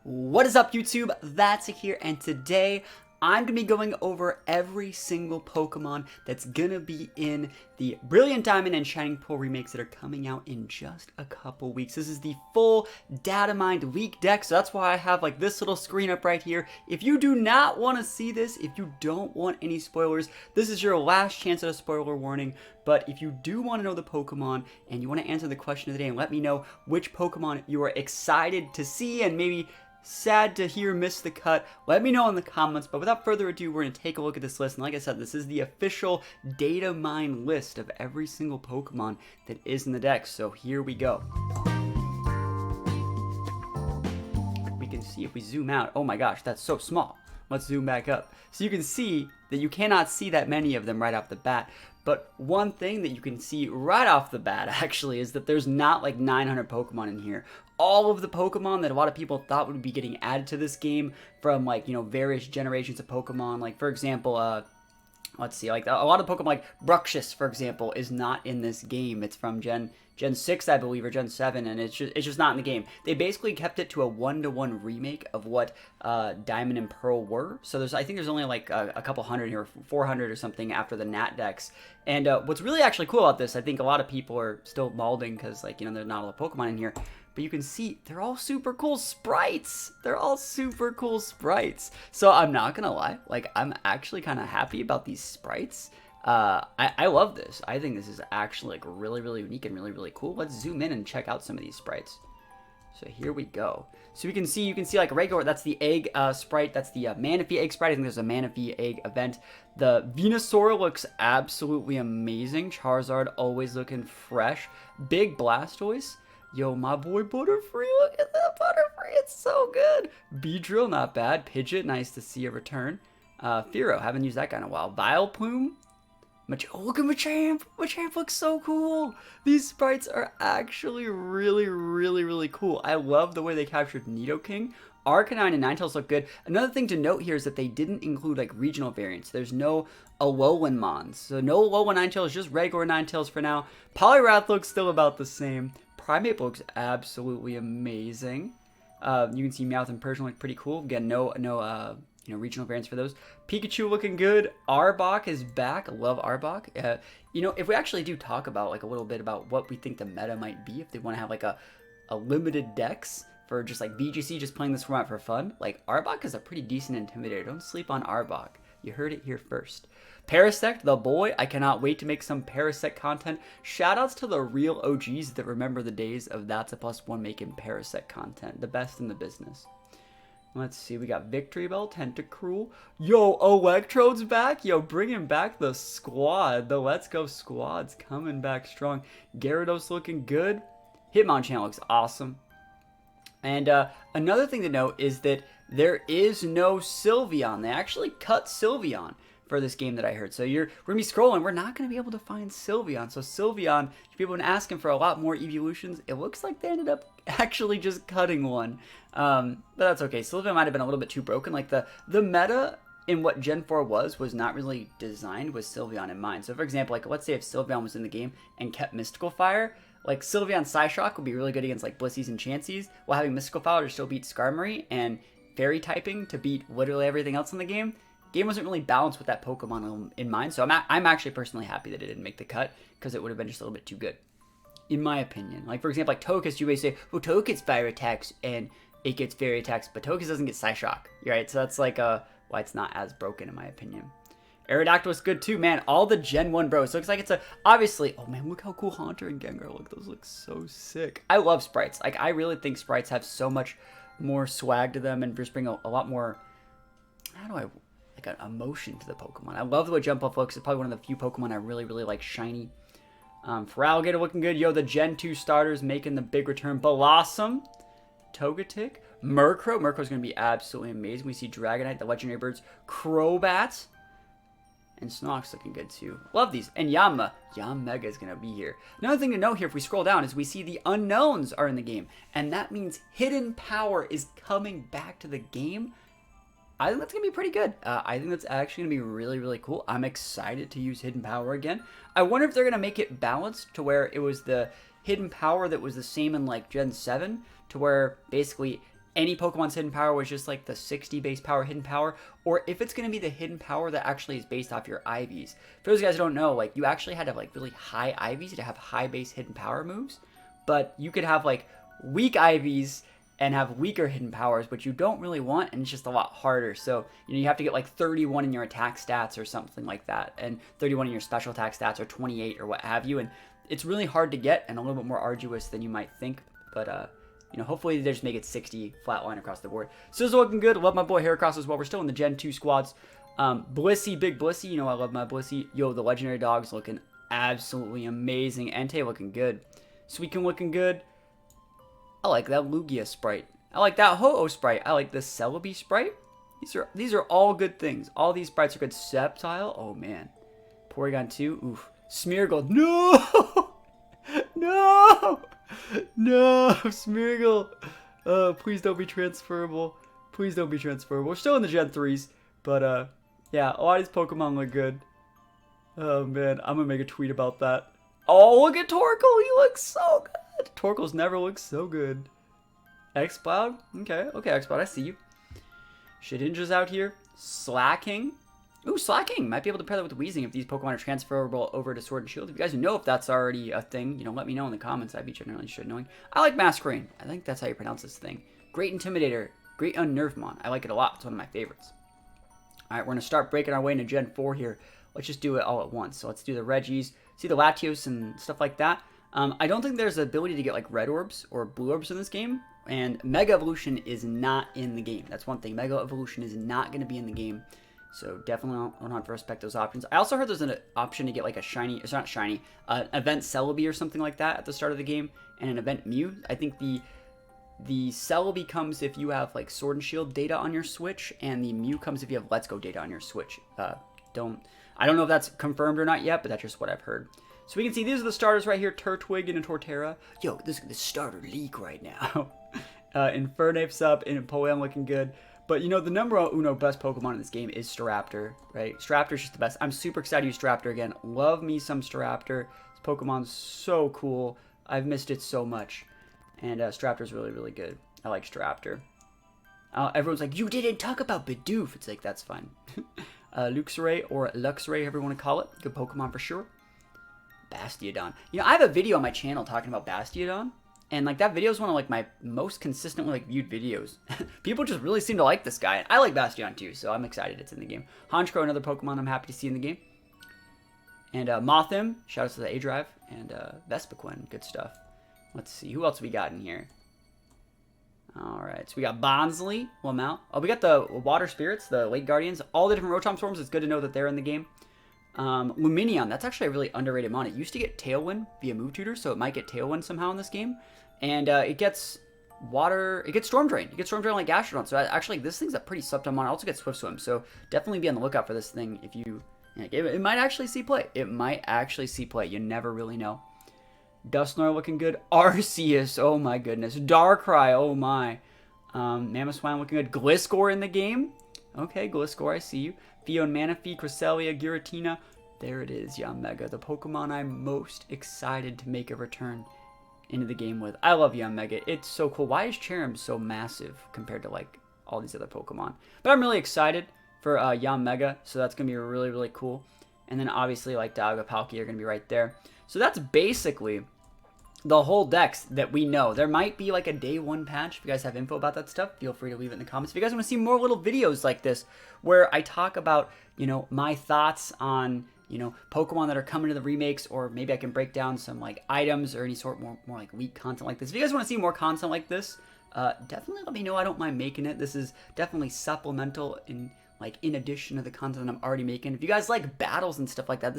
What is up, YouTube? That's here, and today I'm going to be going over every single Pokemon that's going to be in the Brilliant Diamond and Shining Pearl remakes that are coming out in just a couple weeks. This is the full data mined leak deck, so that's why I have like this little screen up right here. If you do not want to see this, if you don't want any spoilers, this is your last chance at a spoiler warning. But if you do want to know the Pokemon and you want to answer the question of the day and let me know which Pokemon you are excited to see and maybe sad to hear miss the cut, let me know in the comments. But without further ado, we're going to take a look at this list. And like I said, this is the official data mine list of every single Pokemon that is in the deck. So here we go. We can see if we zoom out. Oh my gosh, that's so small. Let's zoom back up. So you can see that you cannot see that many of them right off the bat. But one thing that you can see right off the bat, actually, is that there's not like 900 Pokemon in here. All of the Pokemon that a lot of people thought would be getting added to this game from, like, you know, various generations of Pokemon. Like, for example, let's see, like, a lot of Pokemon, like Bruxish, for example, is not in this game. It's from Gen 6, I believe, or Gen 7, and it's just not in the game. They basically kept it to a 1-to-1 remake of what Diamond and Pearl were. So I think there's only like a couple hundred here, 400 or something after the Nat Dex. And what's really actually cool about this, I think a lot of people are still balding because, like, you know, there's not a lot of Pokemon in here. But you can see they're all super cool sprites. They're all super cool sprites. So I'm not gonna lie, like, I'm actually kind of happy about these sprites. I love this. I think this is actually like really unique and really cool. Let's zoom in and check out some of these sprites. So here we go. So you can see like a regular, that's the egg sprite, that's the Manaphy egg sprite. I think there's a Manaphy egg event. The Venusaur looks absolutely amazing. Charizard always looking fresh. Big Blastoise. Yo, my boy Butterfree, look at that Butterfree, it's so good. Beedrill, not bad. Pidgeot, nice to see a return. Fearow, haven't used that guy in a while. Vileplume. Oh, look at Machamp. Machamp looks so cool. These sprites are actually really cool. I love the way they captured Nidoking. Arcanine and Ninetales look good. Another thing to note here is that they didn't include like regional variants. There's no Alolan Mons. So no Alolan Ninetales, just regular Ninetales for now. Poliwrath looks still about the same. Primeape looks absolutely amazing. You can see Meowth and Persian look pretty cool. Again, no you know, regional variants for those. Pikachu looking good. Arbok is back. I love Arbok. You know, if we actually do talk about like a little bit about what we think the meta might be, if they want to have like a limited dex for just like VGC, just playing this format for fun, like Arbok is a pretty decent intimidator. Don't sleep on Arbok. You heard it here first. Parasect, the boy. I cannot wait to make some Parasect content. Shoutouts to the real OGs that remember the days of THATSAplusONE making Parasect content. The best in the business. Let's see, we got Victory Bell, Tentacruel. Yo, Electrode's back. Yo, bringing back the squad. The Let's Go squad's coming back strong. Gyarados looking good. Hitmonchan looks awesome. And another thing to note is that there is no Sylveon. They actually cut Sylveon for this game that I heard. So we're going to be scrolling. We're not going to be able to find Sylveon. So Sylveon, people have been asking for a lot more evolutions. It looks like they ended up actually just cutting one. But that's okay. Sylveon might have been a little bit too broken. Like the meta in what Gen 4 was not really designed with Sylveon in mind. So for example, like let's say if Sylveon was in the game and kept Mystical Fire, like Sylveon Psyshock would be really good against like Blissey's and Chanseys, while having Mystical Fire to still beat Skarmory and Fairy typing to beat literally everything else in the game. Game wasn't really balanced with that Pokemon in mind, so I'm actually personally happy that it didn't make the cut, because it would have been just a little bit too good, in my opinion. Like, for example, like Togekiss, you may say, well, Togekiss gets fire attacks, and it gets fairy attacks, but Togekiss doesn't get Psyshock, right? So that's like why it's not as broken, in my opinion. Aerodactyl was good too, man. All the Gen 1 bros. So it looks like it's obviously, oh man, look how cool Haunter and Gengar look. Those look so sick. I love sprites. Like, I really think sprites have so much more swag to them and just bring a lot more, like an emotion to the Pokemon. I love the way Jump Off looks. It's probably one of the few Pokemon I really like shiny. Feraligatr looking good. Yo, the Gen 2 starters making the big return. Blossom, Togetic, Murkrow. Murkrow's going to be absolutely amazing. We see Dragonite, the legendary birds, Crobat, and Snorlax looking good too. Love these. And Yanmega is going to be here. Another thing to note here, if we scroll down, is we see the unknowns are in the game. And that means Hidden Power is coming back to the game. I think that's going to be pretty good. I think that's actually going to be really cool. I'm excited to use Hidden Power again. I wonder if they're going to make it balanced to where it was the Hidden Power that was the same in like Gen 7, to where basically any Pokemon's hidden power was just like the 60 base power hidden power, or if it's going to be the hidden power that actually is based off your IVs. For those guys who don't know, like you actually had to have like really high IVs to have high base hidden power moves, but you could have like weak IVs and have weaker hidden powers, which you don't really want, and it's just a lot harder. So, you know, you have to get like 31 in your attack stats or something like that, and 31 in your special attack stats, or 28 or what have you, and it's really hard to get and a little bit more arduous than you might think, but you know, hopefully they just make it 60 flatline across the board. So it's looking good. Love my boy Heracross as well. We're still in the Gen 2 squads. Blissey, big Blissey. You know I love my Blissey. Yo, the legendary dog's looking absolutely amazing. Entei looking good. Suicune looking good. I like that Lugia sprite. I like that Ho-Oh sprite. I like the Celebi sprite. These are all good things. All these sprites are good. Sceptile. Oh, man. Porygon 2. Oof. Smeargle. No! No! No! Smeargle. Please don't be transferable. Please don't be transferable. We're still in the Gen 3s. But, yeah. A lot of these Pokemon look good. Oh, man. I'm gonna make a tweet about that. Oh, look at Torkoal. He looks so good. Torkoal's never looked so good. X-Cloud? Okay, X-Cloud, I see you. Shedinja's out here. Slacking. Ooh, Slacking. Might be able to pair that with Weezing if these Pokemon are transferable over to Sword and Shield. If you guys know if that's already a thing, you know, let me know in the comments. I'd be generally interested in knowing. I like Masquerain. I think that's how you pronounce this thing. Great Intimidator. Great Unnervemon. I like it a lot. It's one of my favorites. Alright, we're going to start breaking our way into Gen 4 here. Let's just do it all at once. So let's do the Reggies. See the Latios and stuff like that. I don't think there's the ability to get like red orbs or blue orbs in this game, and Mega Evolution is not in the game. That's one thing. Mega Evolution is not going to be in the game, so definitely don't have to respect those options. I also heard there's an option to get like a shiny, it's not shiny, event Celebi or something like that at the start of the game, and an event Mew. I think the Celebi comes if you have like Sword and Shield data on your Switch, and the Mew comes if you have Let's Go data on your Switch. I don't know if that's confirmed or not yet, but that's just what I've heard. So we can see these are the starters right here, Turtwig and a Torterra. Yo, this is the starter league right now. Infernape's up, and Poem looking good. But, you know, the number uno best Pokemon in this game is Staraptor, right? Staraptor's just the best. I'm super excited to use Staraptor again. Love me some Staraptor. This Pokemon's so cool. I've missed it so much. And Staraptor's really, really good. I like Staraptor. Everyone's like, you didn't talk about Bidoof. It's like, that's fine. Luxray or Luxray, however you want to call it. Good Pokemon for sure. Bastiodon. You know, I have a video on my channel talking about Bastiodon, and like that video is one of like my most consistently like viewed videos. People just really seem to like this guy, and I like Bastiodon too, so I'm excited it's in the game. Honchkrow, another Pokemon I'm happy to see in the game. And Mothim, shout out to the A-Drive, and Vespiquen, good stuff. Let's see, who else we got in here? Alright, so we got Bonsley, Lamau. Oh, we got the Water Spirits, the Lake Guardians, all the different Rotom Swarms. It's good to know that they're in the game. Lumineon, that's actually a really underrated mon. It used to get Tailwind via Move Tutor, so it might get Tailwind somehow in this game. And it gets water, it gets Storm Drain. It gets Storm Drain like Gastrodon. So actually, this thing's a pretty subtle mon. It also gets Swift Swim, so definitely be on the lookout for this thing if you... it might actually see play. It might actually see play. You never really know. Dusknoir looking good. Arceus, oh my goodness. Darkrai, oh my. Mamoswine looking good. Gliscor in the game. Okay, Gliscor, I see you. Theo and Manaphy, Cresselia, Giratina. There it is, Yanmega, the Pokemon I'm most excited to make a return into the game with. I love Yanmega. It's so cool. Why is Cherrim so massive compared to like all these other Pokemon? But I'm really excited for Yanmega, so that's going to be really, really cool. And then obviously like Dialga, Palkia are going to be right there. So that's basically the whole dex that we know. There might be like a day one patch. If you guys have info about that stuff, feel free to leave it in the comments. If you guys want to see more little videos like this where I talk about, you know, my thoughts on, you know, Pokemon that are coming to the remakes, or maybe I can break down some like items or any sort more like leak content like this. If you guys want to see more content like this, definitely let me know. I don't mind making it. This is definitely supplemental in addition to the content I'm already making. If you guys like battles and stuff like that,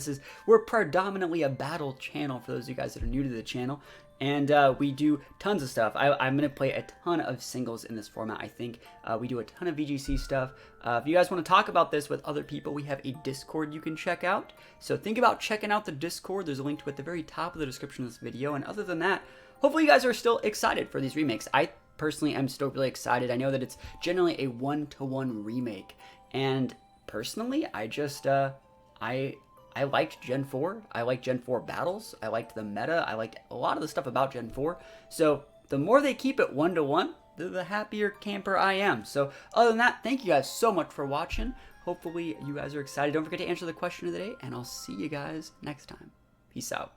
we're predominantly a battle channel for those of you guys that are new to the channel. And we do tons of stuff. I'm going to play a ton of singles in this format, I think. We do a ton of VGC stuff. If you guys want to talk about this with other people, we have a Discord you can check out. So think about checking out the Discord. There's a link to it at the very top of the description of this video. And other than that, hopefully you guys are still excited for these remakes. I personally am still really excited. I know that it's generally a one-to-one remake. And personally, I just, I liked Gen 4. I liked Gen 4 battles. I liked the meta. I liked a lot of the stuff about Gen 4. So the more they keep it one-to-one, the happier camper I am. So other than that, thank you guys so much for watching. Hopefully you guys are excited. Don't forget to answer the question of the day, and I'll see you guys next time. Peace out.